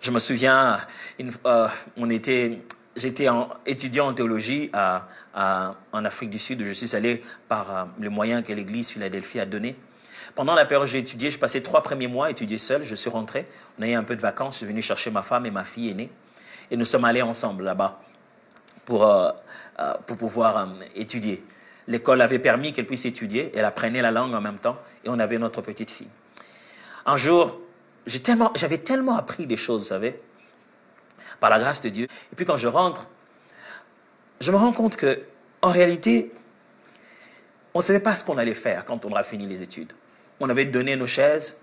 Je me souviens, j'étais étudiant en théologie en Afrique du Sud, où je suis allé par les moyens que l'Église Philadelphie a donnés. Pendant la période où j'ai étudié, je passais 3 premiers mois à étudier seul. Je suis rentré, on a eu un peu de vacances, je suis venu chercher ma femme et ma fille aînée. Et nous sommes allés ensemble là-bas pour pouvoir étudier. L'école avait permis qu'elle puisse étudier, elle apprenait la langue en même temps, et on avait notre petite fille. Un jour, j'avais tellement appris des choses, vous savez, par la grâce de Dieu. Et puis quand je rentre, je me rends compte que, en réalité, on ne savait pas ce qu'on allait faire quand on aura fini les études. On avait donné nos chaises,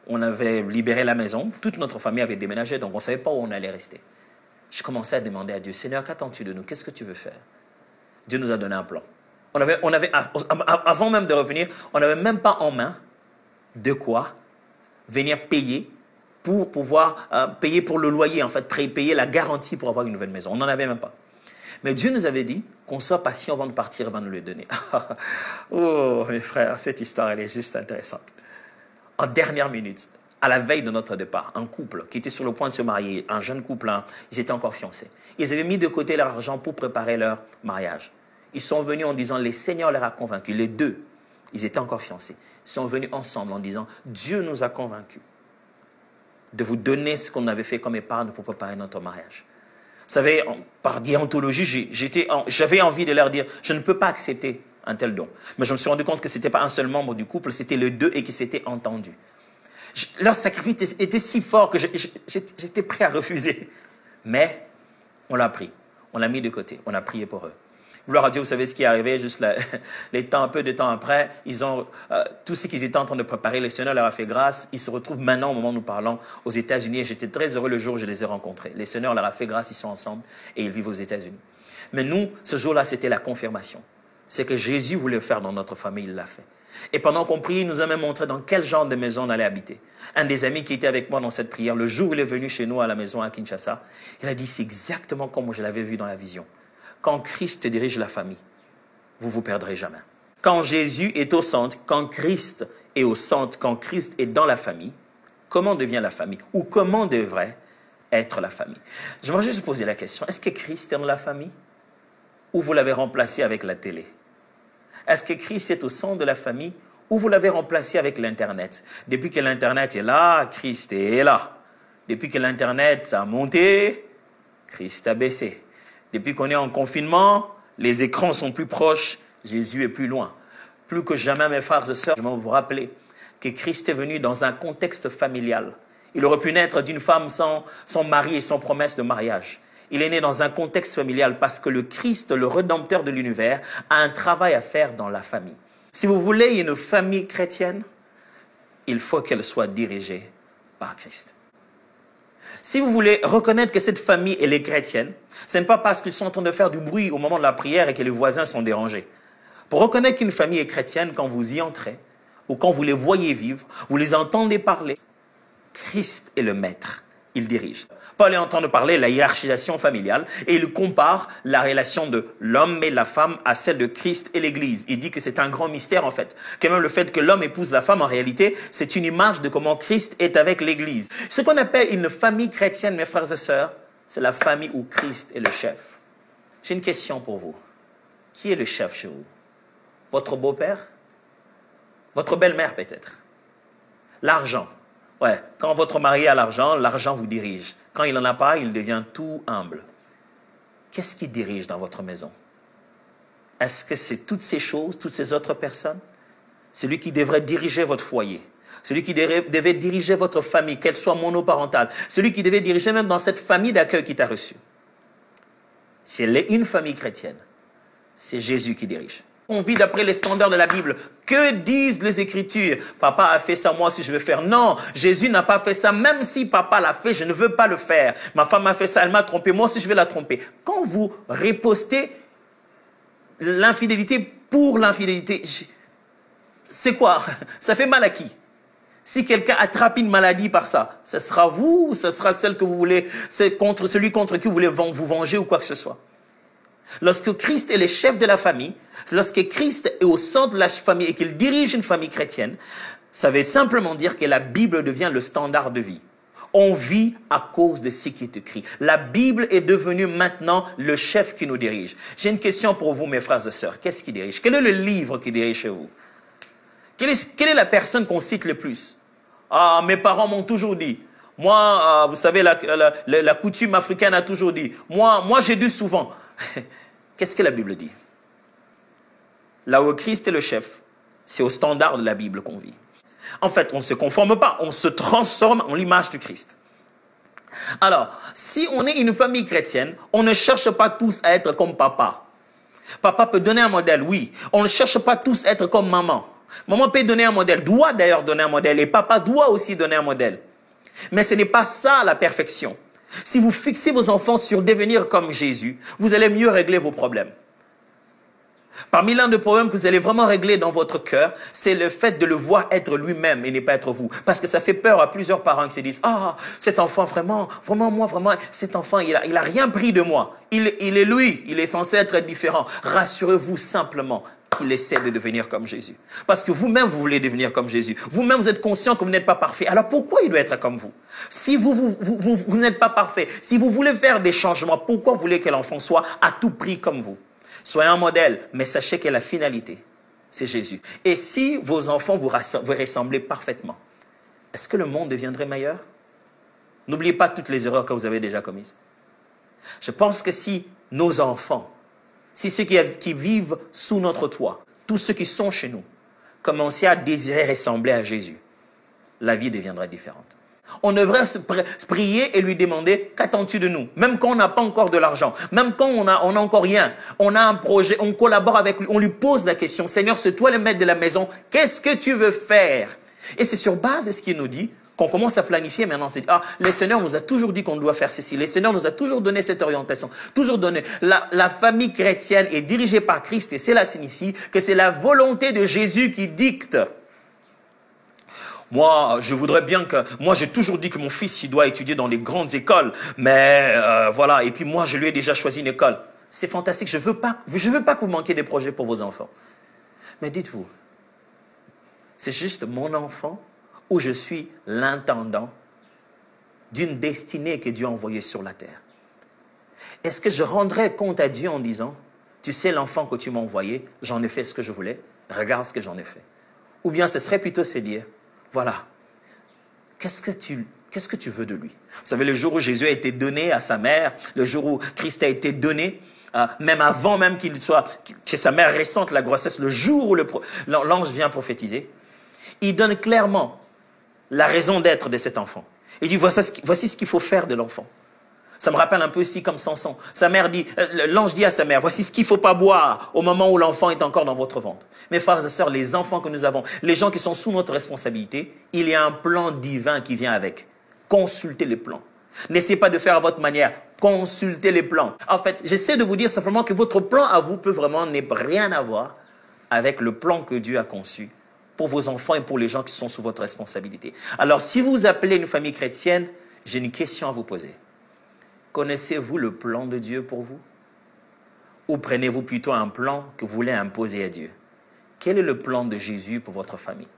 on avait libéré la maison, toute notre famille avait déménagé, donc on ne savait pas où on allait rester. Je commençais à demander à Dieu, Seigneur, qu'attends-tu de nous? Qu'est-ce que tu veux faire? Dieu nous a donné un plan. Avant même de revenir, on n'avait même pas en main de quoi venir payer pour pouvoir payer pour le loyer, en fait, payer la garantie pour avoir une nouvelle maison. On n'en avait même pas. Mais Dieu nous avait dit qu'on soit patient avant de partir et avant de le donner. Oh, mes frères, cette histoire, elle est juste intéressante. En dernière minute, à la veille de notre départ, un couple qui était sur le point de se marier, un jeune couple, ils étaient encore fiancés. Ils avaient mis de côté leur argent pour préparer leur mariage. Ils sont venus en disant, les Seigneurs leur a convaincus. Les deux, ils étaient encore fiancés. Ils sont venus ensemble en disant, Dieu nous a convaincus de vous donner ce qu'on avait fait comme épargne pour préparer notre mariage. Vous savez, par déontologie, j'avais envie de leur dire, je ne peux pas accepter un tel don. Mais je me suis rendu compte que ce n'était pas un seul membre du couple, c'était les deux et qu'ils s'étaient entendus. Leur sacrifice était si fort que j'étais prêt à refuser. Mais on l'a pris, on l'a mis de côté, on a prié pour eux. Gloire à Dieu, vous savez ce qui est arrivé, juste un peu de temps après, ils ont tout ce qu'ils étaient en train de préparer, le Seigneur leur a fait grâce. Ils se retrouvent maintenant, au moment où nous parlons, aux États-Unis. Et j'étais très heureux le jour où je les ai rencontrés. Le Seigneur leur a fait grâce, ils sont ensemble et ils vivent aux États-Unis. Mais nous, ce jour-là, c'était la confirmation. C'est que Jésus voulait faire dans notre famille, il l'a fait. Et pendant qu'on priait, il nous a même montré dans quel genre de maison on allait habiter. Un des amis qui était avec moi dans cette prière, le jour où il est venu chez nous à la maison à Kinshasa, il a dit, c'est exactement comme je l'avais vu dans la vision. Quand Christ dirige la famille, vous ne vous perdrez jamais. Quand Jésus est au centre, quand Christ est au centre, quand Christ est dans la famille, comment devient la famille? Ou comment devrait être la famille? J'aimerais juste poser la question, est-ce que Christ est dans la famille? Ou vous l'avez remplacé avec la télé? Est-ce que Christ est au centre de la famille? Ou vous l'avez remplacé avec l'Internet? Depuis que l'Internet est là, Christ est là. Depuis que l'Internet a monté, Christ a baissé. Depuis qu'on est en confinement, les écrans sont plus proches, Jésus est plus loin. Plus que jamais, mes frères et sœurs, je vais vous rappeler que Christ est venu dans un contexte familial. Il aurait pu naître d'une femme sans mari et sans promesse de mariage. Il est né dans un contexte familial parce que le Christ, le Rédempteur de l'univers, a un travail à faire dans la famille. Si vous voulez une famille chrétienne, il faut qu'elle soit dirigée par Christ. Si vous voulez reconnaître que cette famille, elle est chrétienne, ce n'est pas parce qu'ils sont en train de faire du bruit au moment de la prière et que les voisins sont dérangés. Pour reconnaître qu'une famille est chrétienne, quand vous y entrez, ou quand vous les voyez vivre, vous les entendez parler, Christ est le maître, il dirige. Paul est en train de parler de la hiérarchisation familiale et il compare la relation de l'homme et la femme à celle de Christ et l'Église. Il dit que c'est un grand mystère en fait. Que même le fait que l'homme épouse la femme, en réalité, c'est une image de comment Christ est avec l'Église. Ce qu'on appelle une famille chrétienne, mes frères et sœurs, c'est la famille où Christ est le chef. J'ai une question pour vous. Qui est le chef chez vous? Votre beau-père? Votre belle-mère peut-être? L'argent. Ouais, quand votre mari a l'argent, l'argent vous dirige. Quand il n'en a pas, il devient tout humble. Qu'est-ce qui dirige dans votre maison? Est-ce que c'est toutes ces choses, toutes ces autres personnes? Celui qui devrait diriger votre foyer. Celui qui devait diriger votre famille, qu'elle soit monoparentale. Celui qui devait diriger même dans cette famille d'accueil qui t'a reçu. Si elle est une famille chrétienne, c'est Jésus qui dirige. On vit d'après les standards de la Bible. Que disent les Écritures? Papa a fait ça, moi si je veux faire. Non, Jésus n'a pas fait ça. Même si papa l'a fait, je ne veux pas le faire. Ma femme a fait ça, elle m'a trompé, moi aussi je vais la tromper. Quand vous ripostez l'infidélité pour l'infidélité, c'est quoi? Ça fait mal à qui? Si quelqu'un attrape une maladie par ça, ce sera vous ou ce sera celle que vous voulez, c'est contre celui contre qui vous voulez vous venger ou quoi que ce soit? Lorsque Christ est le chef de la famille, lorsque Christ est au centre de la famille et qu'il dirige une famille chrétienne, ça veut simplement dire que la Bible devient le standard de vie. On vit à cause de ce qui est écrit. La Bible est devenue maintenant le chef qui nous dirige. J'ai une question pour vous, mes frères et sœurs. Qu'est-ce qui dirige? Quel est le livre qui dirige chez vous? Quelle est la personne qu'on cite le plus? Ah, mes parents m'ont toujours dit. Moi, vous savez, la coutume africaine a toujours dit. Moi j'ai dit souvent. Qu'est-ce que la Bible dit? Là où Christ est le chef, c'est au standard de la Bible qu'on vit. En fait, on ne se conforme pas, on se transforme en l'image du Christ. Alors, si on est une famille chrétienne, on ne cherche pas tous à être comme papa. Papa peut donner un modèle, oui. On ne cherche pas tous à être comme maman. Maman peut donner un modèle, doit d'ailleurs donner un modèle, et papa doit aussi donner un modèle. Mais ce n'est pas ça la perfection. Si vous fixez vos enfants sur devenir comme Jésus, vous allez mieux régler vos problèmes. Parmi l'un des problèmes que vous allez vraiment régler dans votre cœur, c'est le fait de le voir être lui-même et ne pas être vous. Parce que ça fait peur à plusieurs parents qui se disent « Ah, cet enfant vraiment, cet enfant, il a rien pris de moi. Il est lui, il est censé être différent. » Rassurez-vous simplement qu'il essaie de devenir comme Jésus. Parce que vous-même, vous voulez devenir comme Jésus. Vous-même, vous êtes conscient que vous n'êtes pas parfait. Alors pourquoi il doit être comme vous? Si vous n'êtes pas parfait, si vous voulez faire des changements, pourquoi vous voulez que l'enfant soit à tout prix comme vous? Soyez un modèle, mais sachez que la finalité, c'est Jésus. Et si vos enfants vous ressemblez parfaitement, est-ce que le monde deviendrait meilleur? N'oubliez pas toutes les erreurs que vous avez déjà commises. Je pense que si nos enfants, si ceux qui vivent sous notre toit, tous ceux qui sont chez nous, commençaient à désirer ressembler à Jésus, la vie deviendra différente. On devrait se prier et lui demander, qu'attends-tu de nous? Même quand on n'a pas encore de l'argent, même quand on n'a encore rien, on a un projet, on collabore avec lui, on lui pose la question, Seigneur, c'est toi le maître de la maison, qu'est-ce que tu veux faire? Et c'est sur base de ce qu'il nous dit qu'on commence à planifier maintenant. C'est le Seigneur nous a toujours dit qu'on doit faire ceci, le Seigneur nous a toujours donné cette orientation, toujours donné. La famille chrétienne est dirigée par Christ et cela signifie que c'est la volonté de Jésus qui dicte. Moi, je voudrais bien que... Moi, j'ai toujours dit que mon fils, il doit étudier dans les grandes écoles. Mais voilà, et puis moi, je lui ai déjà choisi une école. C'est fantastique, je veux pas que vous manquiez des projets pour vos enfants. Mais dites-vous, c'est juste mon enfant ou je suis l'intendant d'une destinée que Dieu a envoyée sur la terre? Est-ce que je rendrai compte à Dieu en disant, tu sais l'enfant que tu m'as envoyé, j'en ai fait ce que je voulais, regarde ce que j'en ai fait. Ou bien ce serait plutôt se dire, voilà, qu'est-ce que tu veux de lui? Vous savez, le jour où Jésus a été donné à sa mère, le jour où Christ a été donné, même avant même que sa mère ressente la grossesse, le jour où l'ange vient prophétiser, il donne clairement la raison d'être de cet enfant. Il dit, voici ce qu'il faut faire de l'enfant. Ça me rappelle un peu aussi comme Samson. Sa mère dit, l'ange dit à sa mère, voici ce qu'il ne faut pas boire au moment où l'enfant est encore dans votre ventre. Mes frères et sœurs, les enfants que nous avons, les gens qui sont sous notre responsabilité, il y a un plan divin qui vient avec. Consultez les plans. N'essayez pas de faire à votre manière. Consultez les plans. En fait, j'essaie de vous dire simplement que votre plan à vous peut vraiment ne rien avoir avec le plan que Dieu a conçu pour vos enfants et pour les gens qui sont sous votre responsabilité. Alors, si vous appelez une famille chrétienne, j'ai une question à vous poser. Connaissez-vous le plan de Dieu pour vous? Ou prenez-vous plutôt un plan que vous voulez imposer à Dieu? Quel est le plan de Jésus pour votre famille?